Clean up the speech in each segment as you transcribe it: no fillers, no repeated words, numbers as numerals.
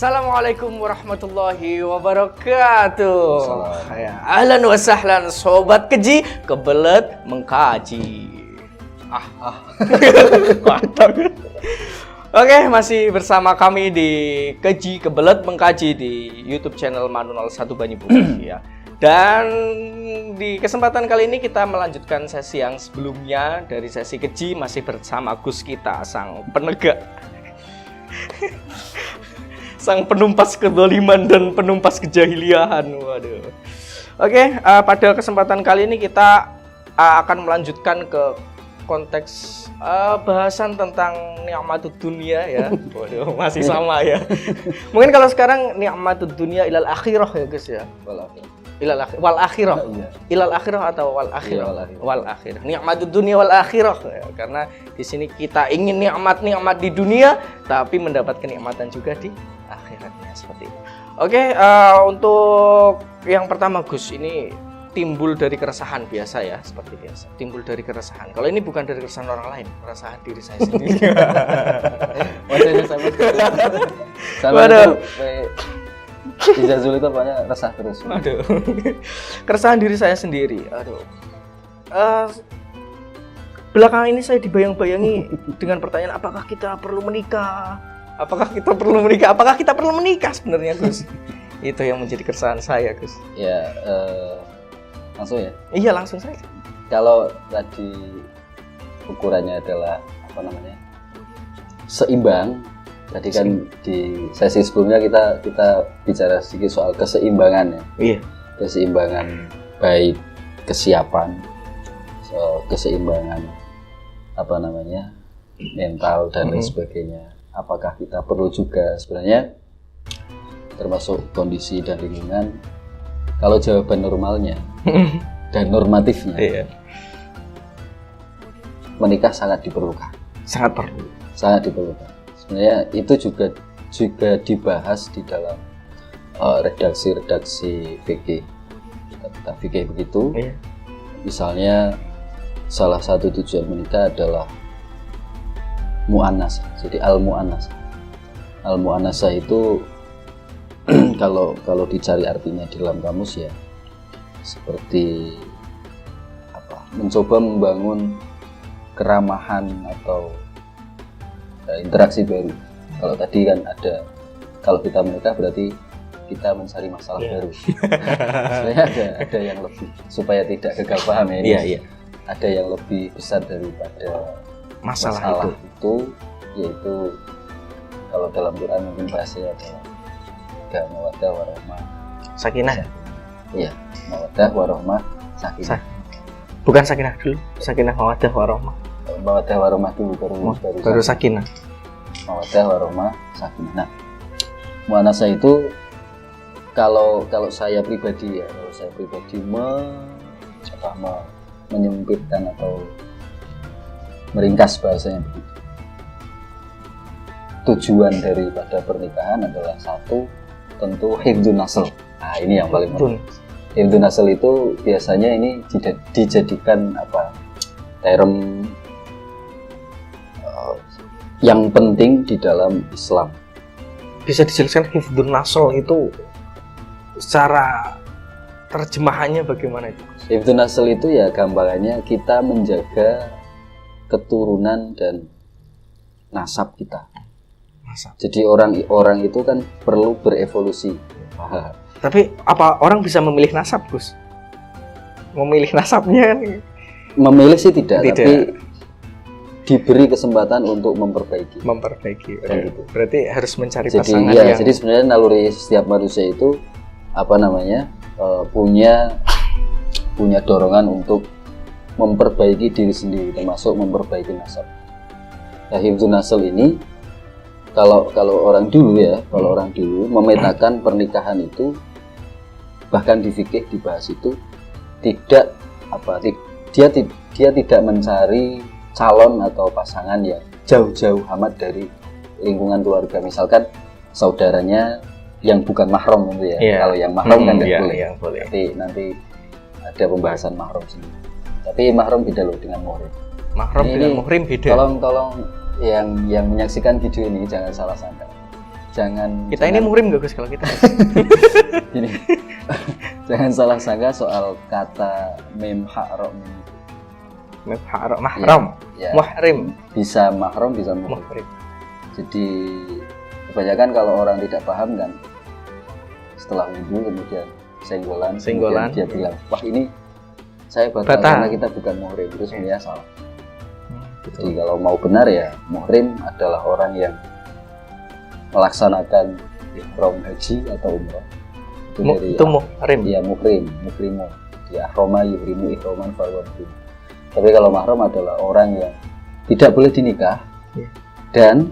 Assalamualaikum warahmatullahi wabarakatuh. Ya, ahlan wa sahlan sobat keji kebelet mengkaji. Mantap. Oke, masih bersama kami di Keji Kebelet Mengkaji di YouTube channel Manu 01 Banyuwangi ya. Dan di kesempatan kali ini kita melanjutkan sesi yang sebelumnya dari sesi keji masih bersama Gus kita, sang penegak sang penumpas kedoliman dan penumpas kejahiliahan. Waduh. Oke, pada kesempatan kali ini kita akan melanjutkan ke konteks bahasan tentang nikmatud dunia ya. Waduh, masih sama ya. Mungkin kalau sekarang nikmatud dunia ilal akhirah ya guys ya. Wal akhirah. Ilal akhirah atau wal akhirah? Wal akhirah. Nikmatud dunia wal akhirah ya. Karena di sini kita ingin nikmat-nikmat di dunia tapi mendapat kenikmatan juga di akhiratnya seperti itu. Oke, untuk yang pertama Gus, ini timbul dari keresahan biasa ya, seperti biasa. Timbul dari keresahan. Kalau ini bukan dari keresahan orang lain, keresahan diri saya sendiri. Waduh. Izazul itu apanya resah terus. Waduh. Keresahan diri saya sendiri. Aduh. Belakangan ini saya dibayang-bayangi dengan pertanyaan apakah kita perlu menikah? Apakah kita perlu menikah? Apakah kita perlu menikah sebenarnya, Gus? Itu yang menjadi keresahan saya, Gus. Ya, langsung ya? Iya, langsung saja. Kalau tadi ukurannya adalah apa namanya? Seimbang. Tadi kan di sesi sebelumnya kita bicara sedikit soal keseimbangan ya. Iya. Keseimbangan baik kesiapan, soal keseimbangan apa namanya? Mental dan lain sebagainya. Apakah kita perlu juga sebenarnya termasuk kondisi dan lingkungan? Kalau jawaban normalnya dan normatifnya, menikah sangat diperlukan. Sangat diperlukan. Sebenarnya itu juga dibahas di dalam redaksi fikih. Kita fikih begitu. Misalnya salah satu tujuan menikah adalah mu'annasah. Jadi al-mu'annasah. Al-mu'annasah itu kalau dicari artinya di dalam kamus ya seperti apa? Mencoba membangun keramahan atau interaksi baru. Kalau tadi kan kalau kita menikah berarti kita mencari masalah baru. Sebenarnya ada yang lebih supaya tidak gagal paham ya ini. Iya. Ada yang lebih besar daripada masalah itu, yaitu kalau dalam Quran mungkin bahasanya adalah mawaddah warahmah sakinah. Iya, mawaddah warahmah sakinah. Bukan sakinah dulu, sakinah mawaddah warahmah. Mawaddah warahmah dulu baru sakinah. Mawaddah warahmah sakinah. Nah, mu'annasah itu kalau saya pribadi menyempitkan atau meringkas bahasanya begitu. Tujuan daripada pernikahan adalah satu, tentu hifdzun nasl. Nah, ini yang paling penting. Hifdzun nasl itu biasanya ini dijadikan term yang penting di dalam Islam. Bisa dijelaskan hifdzun nasl itu secara terjemahannya bagaimana itu? Hifdzun nasl itu ya gambarannya kita menjaga keturunan dan nasab kita. Jadi orang itu kan perlu berevolusi. Tapi apa orang bisa memilih nasab, Gus? Memilih nasabnya? Memilih sih tidak. Tapi diberi kesempatan untuk memperbaiki. Gitu. Berarti harus mencari pasangan yang. Jadi sebenarnya naluri setiap manusia itu punya dorongan untuk memperbaiki diri sendiri, termasuk memperbaiki nasab. Nah, hifdzun nasl ini kalau orang dulu memetakan pernikahan itu, bahkan di fikih dibahas itu dia tidak mencari calon atau pasangan yang jauh-jauh amat dari lingkungan keluarga. Misalkan saudaranya yang bukan mahram gitu ya. Kalau yang mahram kan tidak boleh. Nanti ada pembahasan mahram sendiri. Tapi mahram beda loh dengan muhrim. Dengan muhrim beda. Tolong yang menyaksikan video ini jangan salah sangka. Kita ini muhrim nggak Gus kalau kita? Gini, jangan salah sangka soal kata mim haram. Mahram, Ya, muhrim, bisa mahram, bisa muhrim. muhrim. Jadi kebanyakan kalau orang tidak paham kan, setelah wudhu kemudian senggolan, kemudian dia bilang, wah ini saya batal karena kita bukan muhrim. Itu sebenarnya salah. Jadi kalau mau benar ya, muhrim adalah orang yang melaksanakan ihram haji atau umrah. Itu muhrim. Ya muhrimu. Ya roma yuhrimu ihraman fahuwa muhrim. Tapi kalau mahram adalah orang yang tidak boleh dinikah. Dan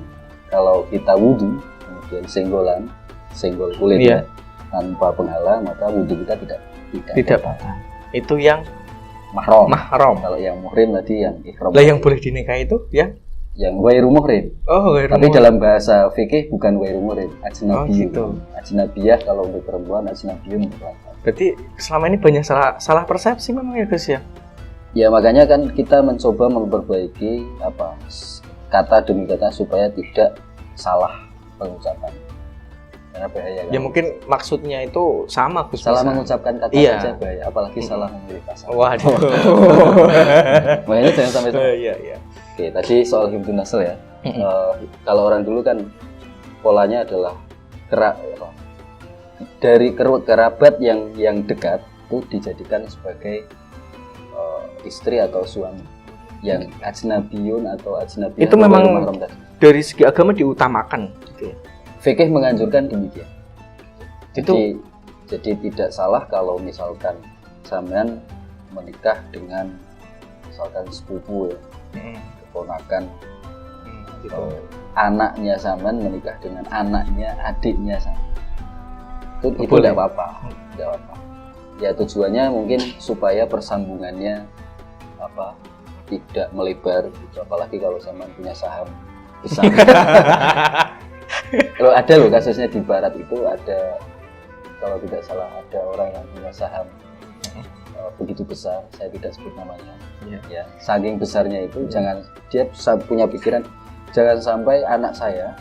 kalau kita wudhu kemudian senggol kulit ya, tanpa penghalang, maka wudhu kita tidak batal. Itu yang mahram. Kalau yang muhrim tadi yang ihram. Lah yang boleh dinikah itu ya? Yang ghairu muhrim. Oh, ghairu Tapi muhrim. dalam bahasa fikih bukan ghairu muhrim, ajnabiyun. Gitu. Ajnabiyah kalau untuk perempuan, ajnabiyun untuk laki. Berarti selama ini banyak salah persepsi memang ya Gus ya? Ya makanya kan kita mencoba memperbaiki kata demi kata supaya tidak salah pengucapan. Karena bahaya kan. Ya mungkin maksudnya itu sama Gus. Salah mengucapkan kata saja bahaya, apalagi salah memilih kata. Waduh. Makanya jangan sampai salah. Iya. Oke, tadi soal himdun nasl ya. Kalau orang dulu kan polanya adalah dari kerabat yang dekat itu dijadikan sebagai istri atau suami. Yang ajnabiyun atau ajnabiyah itu memang dari segi agama diutamakan gitu ya. Fikih menganjurkan demikian. Jadi tidak salah kalau misalkan sampean menikah dengan misalkan sepupu ya, keponakan, atau anaknya sampean menikah dengan anaknya adiknya sampean. Itu tidak apa-apa. Ya tujuannya mungkin supaya persambungannya tidak melebar gitu. Apalagi kalau sampean punya saham besar. Kalau ada loh kasusnya di barat itu ada, kalau tidak salah ada orang yang punya saham begitu besar, saya tidak sebut namanya. Ya, saking besarnya itu dia punya pikiran jangan sampai anak saya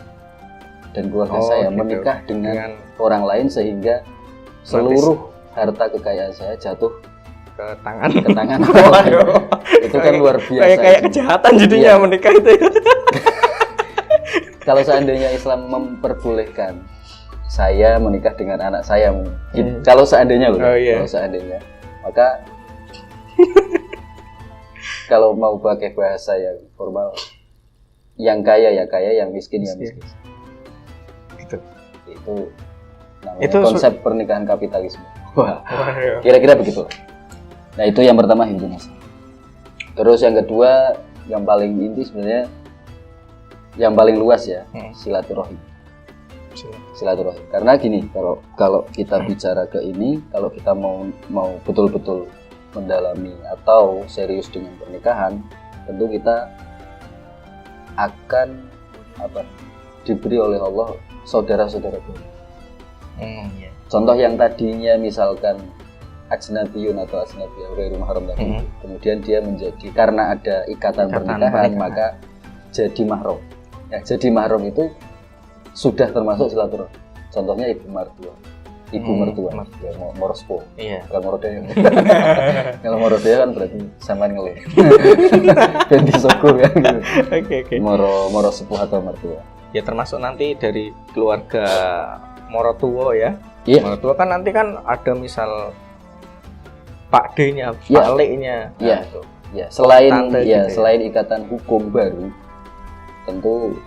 dan keluarga saya menikah dengan orang lain sehingga seluruh harta kekayaan saya jatuh ke tangan itu kan luar biasa. Kayak kejahatan jadinya menikah itu ya. Kalau seandainya Islam memperbolehkan saya menikah dengan anak saya, kalau seandainya kalau seandainya, maka kalau mau pakai bahasa yang formal, yang kaya ya kaya, yang miskin ya miskin. Itu namanya konsep pernikahan kapitalisme. Wah, kira-kira begitu. Nah itu yang pertama himdun nasl. Terus yang kedua, yang paling inti sebenarnya, yang paling luas ya, silaturahim. Karena gini, kalau kita bicara ke ini, kalau kita mau betul-betul mendalami atau serius dengan pernikahan, tentu kita akan diberi oleh Allah saudara-saudara. Contoh yang tadinya misalkan ajnabiyun atau ajnabiyah ghairu mahram tadi, kemudian dia menjadi karena ada ikatan pernikahan maka jadi mahram. Ya, jadi mahram itu sudah termasuk silaturahim. Contohnya ibu mertua, ya, morospo. Bukan morodaya. Kalau morodaya kan berarti sampean ngeluh. Ganti soko kan gitu. Oke. Moro sepuh atau mertua. Ya termasuk nanti dari keluarga morotuo ya. Iya. Morotuo kan nanti kan ada misal Pak D-nya, Pak L-nya. Iya. Ya, selain ikatan hukum baru, tentu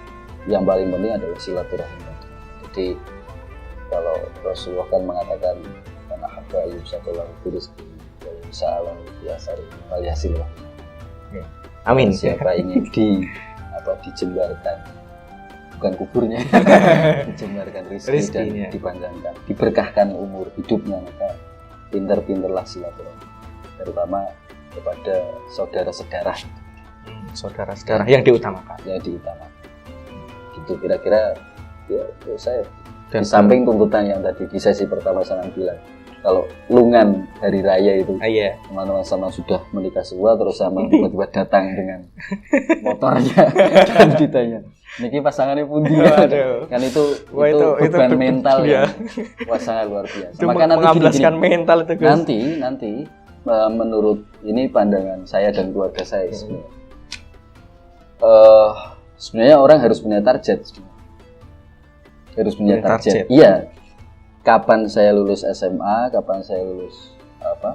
yang paling penting adalah silaturahim. Jadi kalau Rasulullah kan mengatakan karena habba yusatulah rizki wa yusalam biasari wal yasillah. Amin. Siapa ingin dijembarkan, bukan kuburnya, dijembarkan rezeki dan dipanjangkan, diberkahkan umur hidupnya, maka pintar-pintarlah silaturahim, terutama kepada saudara-saudara. Saudara-saudara yang diutamakan. Gitu kira-kira ya saya. Di samping tuntutan yang tadi di sesi pertama saya bilang, kalau lungan hari raya itu Iya. teman-teman sama sudah menikah semua terus sama tiba-tiba datang dengan motornya dan ditanya niki pasangannya pundi ya? Waduh. Kan itu Wah, itu beban mental ya. ya wah sangat luar biasa. Itu Maka nanti mengablaskan gini-gini. mental itu Gus. nanti menurut ini pandangan saya dan keluarga saya sebenarnya. Sebenarnya orang harus punya target sebenarnya. Harus punya Punya target. target. Iya. Kapan saya lulus SMA, kapan saya lulus MA atau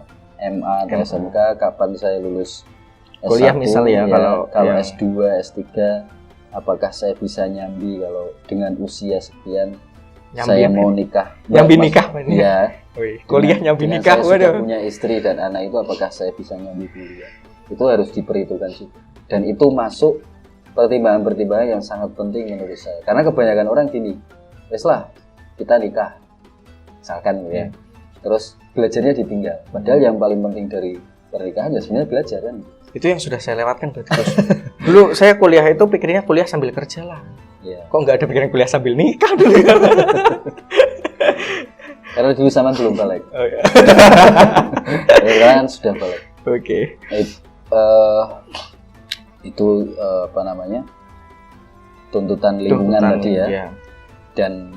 MA. SMK, kapan saya lulus Kuliah S1, misal ya, kalau yang- S2, S3, apakah saya bisa nyambi kalau dengan usia sekian Nyambi saya apa mau ini? nikah. Nyambi Mas- nikah ini. Iya. Wih, kuliah nyambi Dengan nikah, saya sudah waduh. punya istri dan anak itu apakah saya bisa nyambi kuliah? Itu harus diperhitungkan sih. Dan itu masuk pertimbangan-pertimbangan yang sangat penting menurut saya. Karena kebanyakan orang gini, wes lah kita nikah, misalkan gitu ya. Terus belajarnya ditinggal. Padahal yang paling penting dari pernikahan ya sebenarnya belajar kan. Itu yang sudah saya lewatkan berarti Gus. Dulu saya kuliah itu pikirnya kuliah sambil kerja lah. Iya. Kok nggak ada pikiran kuliah sambil nikah dulu ya? Karena dulu zaman belum balik. Oh, ya. Sekarang kan sudah balik. Oke. Itu apa namanya? Tuntutan lingkungan Tuntutan, tadi ya. iya. Dan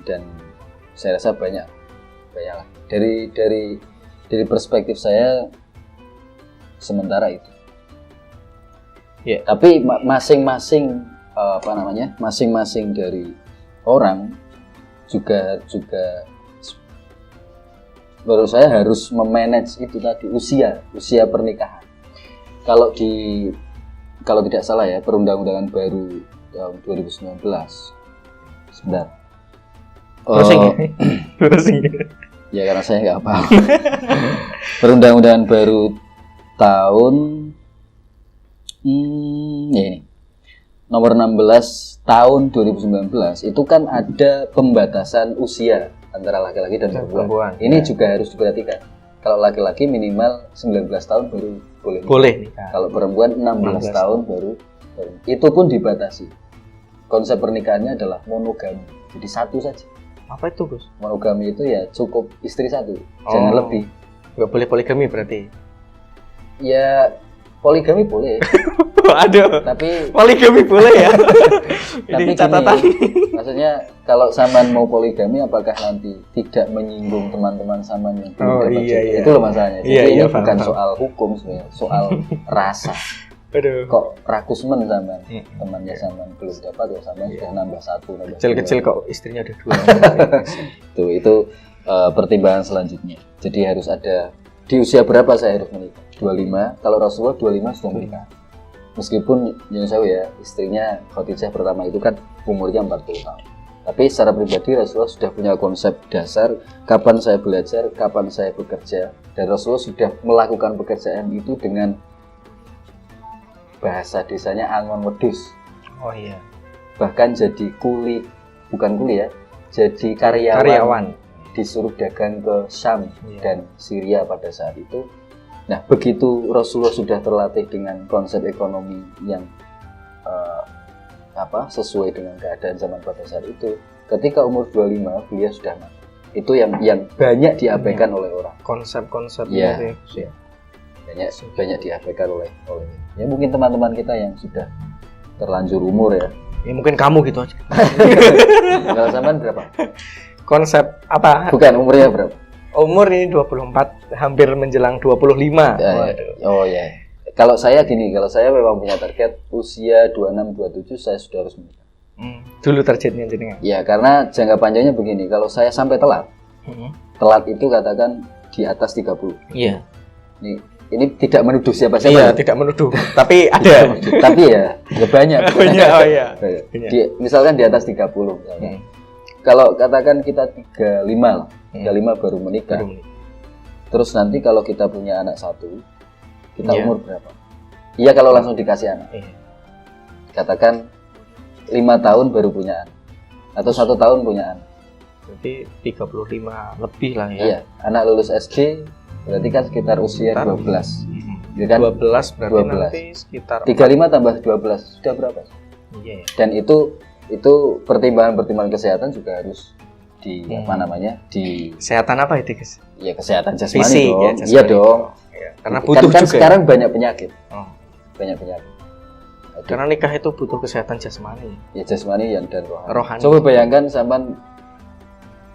saya rasa banyak lah. Dari perspektif saya sementara itu. Iya. Tapi masing-masing masing-masing dari orang juga menurut saya harus memanage itu tadi usia pernikahan. Kalau tidak salah ya perundang-undangan baru tahun 2019. Sebentar. Browsing. Ya karena saya nggak paham. Perundang-undangan baru tahun ya ini nomor 16 tahun 2019 itu kan ada pembatasan usia antara laki-laki dan perempuan. Ini juga harus diperhatikan. Kalau laki-laki minimal 19 tahun baru boleh. Boleh nikah. Kalau perempuan 16 tahun baru. Itu pun dibatasi. Konsep pernikahannya adalah monogami. Jadi satu saja. Apa itu Gus? Monogami itu ya cukup istri satu, jangan lebih. Nggak boleh poligami berarti. Ya poligami boleh, Aduh. tapi Poligami boleh ya. Ini tapi catatan. gini, maksudnya kalau saman mau poligami apakah nanti tidak menyinggung teman-teman saman yang belum Oh, dapat iya, jodoh? iya. Itu loh masalahnya. Jadi Iya, ini iya, bukan paham. soal hukum sebenarnya, soal rasa. Aduh. Kok rakusmen saman, Hmm. temannya saman belum dapat ya saman sudah nambah satu, nambah Kecil-kecil dua. kok istrinya ada 2. Itu pertimbangan selanjutnya. Jadi harus ada di usia berapa saya harus menikah? 25. Kalau Rasulullah 25 sudah menikah. Meskipun yang saya ya istrinya Khadijah pertama itu kan umurnya 40 tahun. Tapi secara pribadi Rasulullah sudah punya konsep dasar kapan saya belajar, kapan saya bekerja. Dan Rasulullah sudah melakukan pekerjaan itu dengan bahasa desanya angon wedus. Oh iya. Bahkan jadi bukan kuli ya, jadi karyawan. Disuruh dagang ke Syam Iya. dan Syria pada saat itu. Nah, begitu Rasulullah sudah terlatih dengan konsep ekonomi yang sesuai dengan keadaan zaman pada saat itu, ketika umur 25 beliau sudah mati. Itu yang banyak diabaikan oleh orang. Konsep-konsep Iya. itu ya. Banyak diabaikan oleh ya mungkin teman-teman kita yang sudah terlanjur umur ya. Ya mungkin kamu gitu aja. Kalau zaman berapa? Konsep apa? Bukan umurnya berapa? Umur ini 24, hampir menjelang 25. Ya, Waduh. oh ya. Kalau saya gini, kalau saya memang punya target usia 26 27 saya sudah harus menikah. Dulu targetnya jenengan. Ya, karena jangka panjangnya begini, kalau saya sampai telat itu katakan di atas 30. Iya. Ini tidak menuduh siapa-siapa. Iya, ya. tidak menuduh. Tapi ada. Tapi ya banyak. Banyak, oh iya. Banyak. Misalkan di atas 30 misalkan. Kalau katakan kita 35 lah, 35 baru menikah. Terus nanti kalau kita punya anak satu, kita Iya. umur berapa? Iya kalau langsung dikasih anak. Iya. Katakan 5 tahun baru punya anak. Atau 1 tahun punya anak. Berarti 35 lebih lah ya. Iya, anak lulus SD berarti kan sekitar usia 12. Ya kan? 12 berarti 12. nanti sekitar 35 tambah 12 sudah berapa? Iya ya. Dan itu pertimbangan kesehatan juga harus apa namanya di Kesehatan apa itu, guys? ya kesehatan jasmani Fisik, dong. ya, jasmani. Iya dong. Ya, karena butuh kan juga. sekarang banyak penyakit. Oh. Banyak penyakit. Karena nikah itu butuh kesehatan jasmani. Ya jasmani dan rohani. Rohani. Coba bayangkan sampean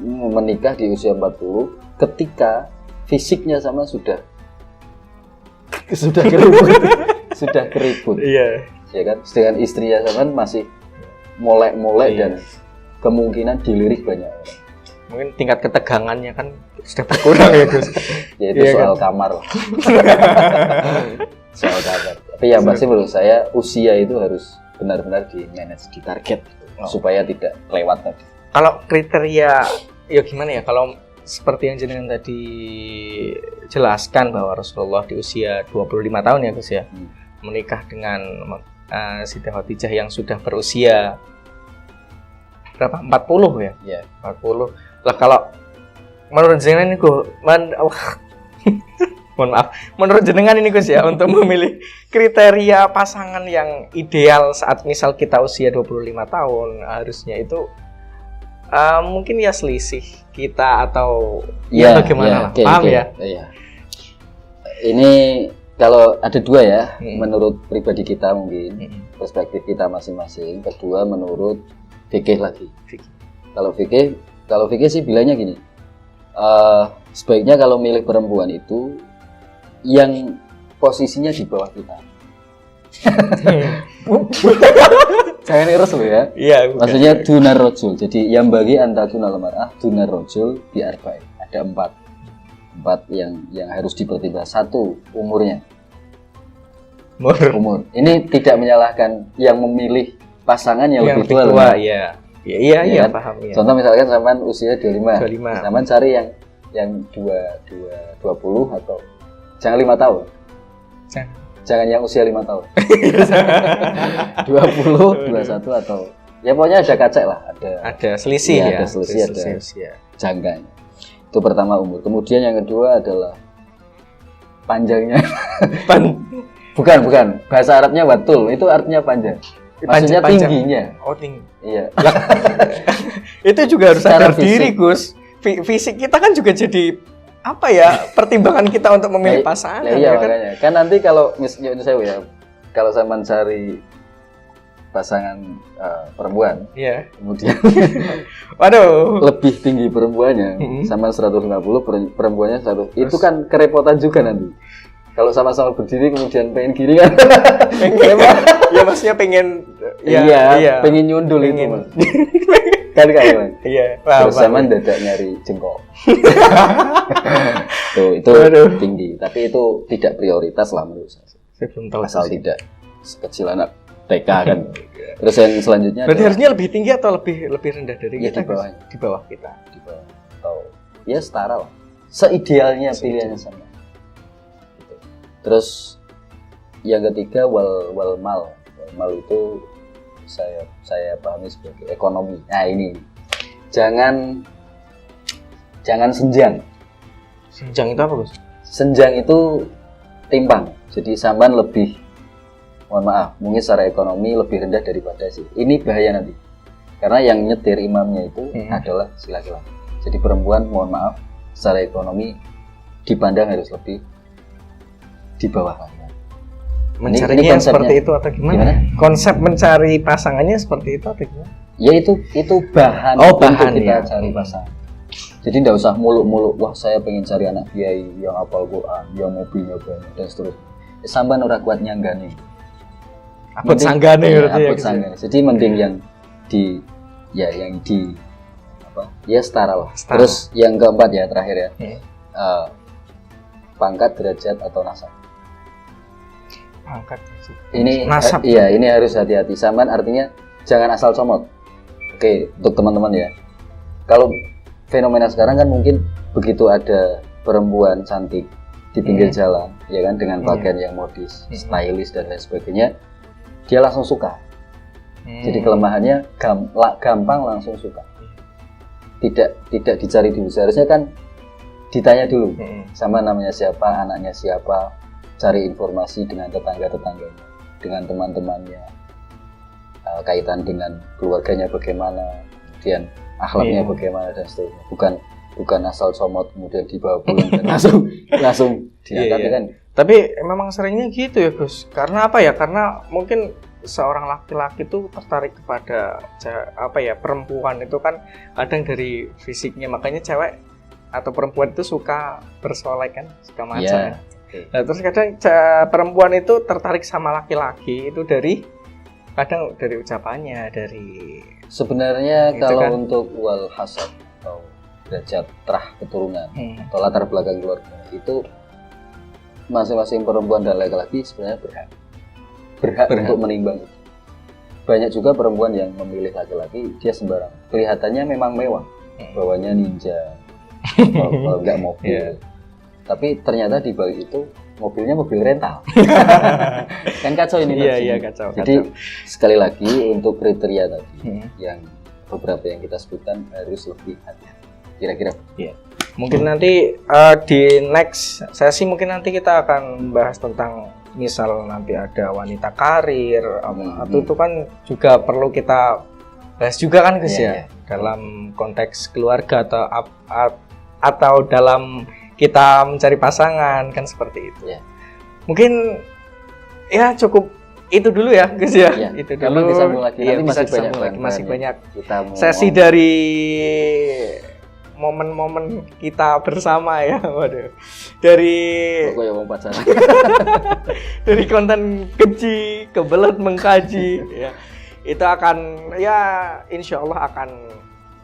menikah di usia 40 ketika fisiknya sama sudah keribut. Sudah keribut. Iya. Ya kan? Sedangkan istrinya sampean masih molek-molek Iya. dan kemungkinan dilirik banyak orang. Mungkin tingkat ketegangannya kan sudah berkurang ya, Gus. Ya itu Iya soal kan? kamar lah. Soal kamar. Tapi yang pasti menurut saya usia itu harus benar-benar di manage, di target supaya tidak lewat tadi. Kalau kriteria ya gimana ya, kalau seperti yang jenengan tadi jelaskan bahwa Rasulullah di usia 25 tahun ya, Gus ya, menikah dengan Siti Khadijah yang sudah berusia berapa? 40 ya? Ya. 40. Lah kalau menurut jenengan ini mohon maaf, menurut jenengan ini, Gus ya, untuk memilih kriteria pasangan yang ideal saat misal kita usia 25 tahun, harusnya itu mungkin ya selisih kita atau ya bagaimana lah, paham ya? Iya. Ini kalau ada dua ya, menurut pribadi kita mungkin, perspektif kita masing-masing. Kedua menurut fikih lagi. Kalau fikih sih bilangnya gini, sebaiknya kalau milih perempuan itu yang posisinya di bawah kita. Jangan irus loh ya. Iya. Maksudnya dunar rojul. Jadi yang bagi anta dunal mar'ah dunar rojul bi arba'in. Ada 4 yang harus dipertimbangkan. 1, umurnya. Umur. Ini tidak menyalahkan yang memilih pasangan yang lebih tua. Iya, paham ya. Contoh misalkan sampean usia 25. 25. Sampean cari yang 20 atau jangan 5 tahun. Jangan yang usia 5 tahun. 20, 21 atau ya pokoknya ada kacek lah, ada selisih ya. Ada selisih, ada jangganya. Itu pertama umur. Kemudian yang kedua adalah panjangnya. Bukan. Bahasa Arabnya watul, itu artinya panjang. Maksudnya tingginya. Oh, tinggi. Iya. Itu juga harus sadar fisik. diri, Gus. Fisik kita kan juga jadi apa ya, pertimbangan kita untuk memilih pasangan. Iya, ya kan? makanya. Kan nanti kalau misalnya saya ya, kalau saya mencari pasangan perempuan, iya. kemudian Waduh. lebih tinggi perempuannya, sama 150 perempuannya 100, itu kan kerepotan juga nanti. Kalau sama-sama berdiri kemudian pengen kiri kan, ya maksudnya pengen, pengen nyundul itu mas. Kan Iya. Terus sama dadak nyari jengkol. Tuh, itu tinggi, tapi itu tidak prioritas lah menurut saya. Saya belum tahu Asal tidak sekecil anak TK kan. Terus yang selanjutnya berarti harusnya lebih tinggi atau lebih rendah dari ya, kita? di bawah. Di bawah kita. Di bawah. Atau ya setara lah. Seidealnya pilihannya sama. Gitu. Terus yang ketiga wal mal. Wal mal itu saya pahami sebagai ekonomi. Nah, ini jangan senjang. Senjang itu apa, Gus? Senjang itu timpang. Jadi sampean lebih, mohon maaf, mungkin secara ekonomi lebih rendah daripada sih. Ini bahaya nanti. Karena yang nyetir imamnya itu adalah laki-laki. Jadi perempuan, mohon maaf, secara ekonomi dipandang harus lebih di bawah laki-laki. Mencarinya seperti itu atau gimana? Gimana? Konsep mencari pasangannya seperti itu atau gimana? Ya itu bahan untuk kita cari pasangan. Jadi tidak usah muluk-muluk, wah saya pengen cari anak kiai yang hafal Quran, yang mobilnya banyak dan seterusnya. Sampai ora kuat nyanggane. Abot sanggane berarti ya. Abot sanggane. Jadi mending yang di setara lah. Setara. Terus yang keempat ya terakhir ya. Pangkat, derajat atau nasab. Pangkat. Ini nasab. Ini harus hati-hati. Sampean artinya jangan asal comot. Oke, untuk teman-teman ya. Kalau fenomena sekarang kan mungkin begitu ada perempuan cantik di pinggir jalan, ya kan, dengan pakaian yang modis, stylish dan lain sebagainya, dia langsung suka. Jadi kelemahannya gampang langsung suka. Tidak dicari dulu. Seharusnya kan ditanya dulu, sama namanya siapa, anaknya siapa, cari informasi dengan tetangga-tetangganya, dengan teman-temannya, kaitan dengan keluarganya bagaimana. kemudian akhlaknya Iya. bagaimana dan seterusnya. Bukan asal comot kemudian dibawa pulang dan langsung diangkat Iya. kan. Tapi memang seringnya gitu ya Gus. Karena apa ya? Karena mungkin seorang laki-laki itu tertarik kepada perempuan itu kan kadang dari fisiknya, makanya cewek atau perempuan itu suka bersolek kan, suka maca. Iya. Kan? Nah, terus kadang perempuan itu tertarik sama laki-laki itu kadang dari ucapannya, dari Sebenarnya Itu kalau kan. untuk wal hasad atau derajat terah keturunan atau latar belakang keluarga itu masing-masing perempuan dan laki-laki sebenarnya berhak untuk menimbang. Banyak juga perempuan yang memilih laki-laki dia sembarang. Kelihatannya memang mewah, bawanya ninja, kalau nggak mobil. Tapi ternyata di balik itu mobilnya mobil rental. Kan kacau ini. Iya kacau. Jadi sekali lagi untuk kriteria tadi yang beberapa yang kita sebutkan harus lebih hati-hati. Kira-kira. Iya. Mungkin nanti di next sesi mungkin nanti kita akan bahas tentang misal nanti ada wanita karir atau itu kan juga perlu kita bahas juga kan Gus ya. Dalam konteks keluarga atau dalam kita mencari pasangan kan seperti itu. Ya. Mungkin ya cukup itu dulu ya Gus ya. Ya. Itu dulu. Kami disambung lagi. Iya, Nanti masih banyak kita mau sesi dari momen-momen kita bersama ya. Waduh. Dari pokoknya mau pacaran. dari konten keji kebelet mengkaji ya. Itu akan ya insya Allah akan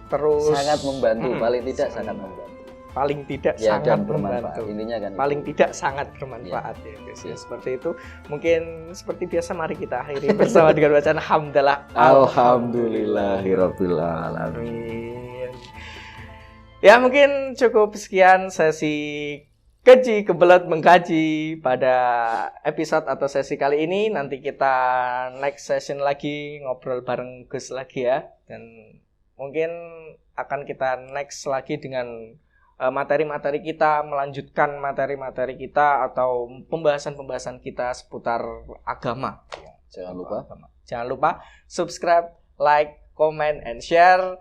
terus sangat membantu, paling tidak sangat membantu. Paling tidak Ya, sangat dan bermanfaat. membantu. Intinya kan Paling itu. tidak sangat bermanfaat ya guys. Ya. Seperti itu. Mungkin seperti biasa mari kita akhiri bersama dengan bacaan hamdalah. Alhamdulillahirabbil alamin. Amin. Ya mungkin cukup sekian sesi keji kebelet mengkaji pada episode atau sesi kali ini. Nanti kita next session lagi ngobrol bareng Gus lagi ya. Dan mungkin akan kita next lagi dengan materi-materi kita, melanjutkan materi-materi kita atau pembahasan-pembahasan kita seputar agama. Jangan lupa subscribe, like, comment, and share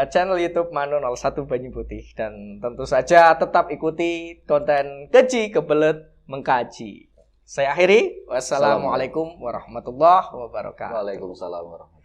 channel YouTube Manu 01 Banyu Putih. Dan tentu saja tetap ikuti konten keji kebelet mengkaji. Saya akhiri. Wassalamualaikum warahmatullahi wabarakatuh. Waalaikumsalam warahmatullahi wabarakatuh.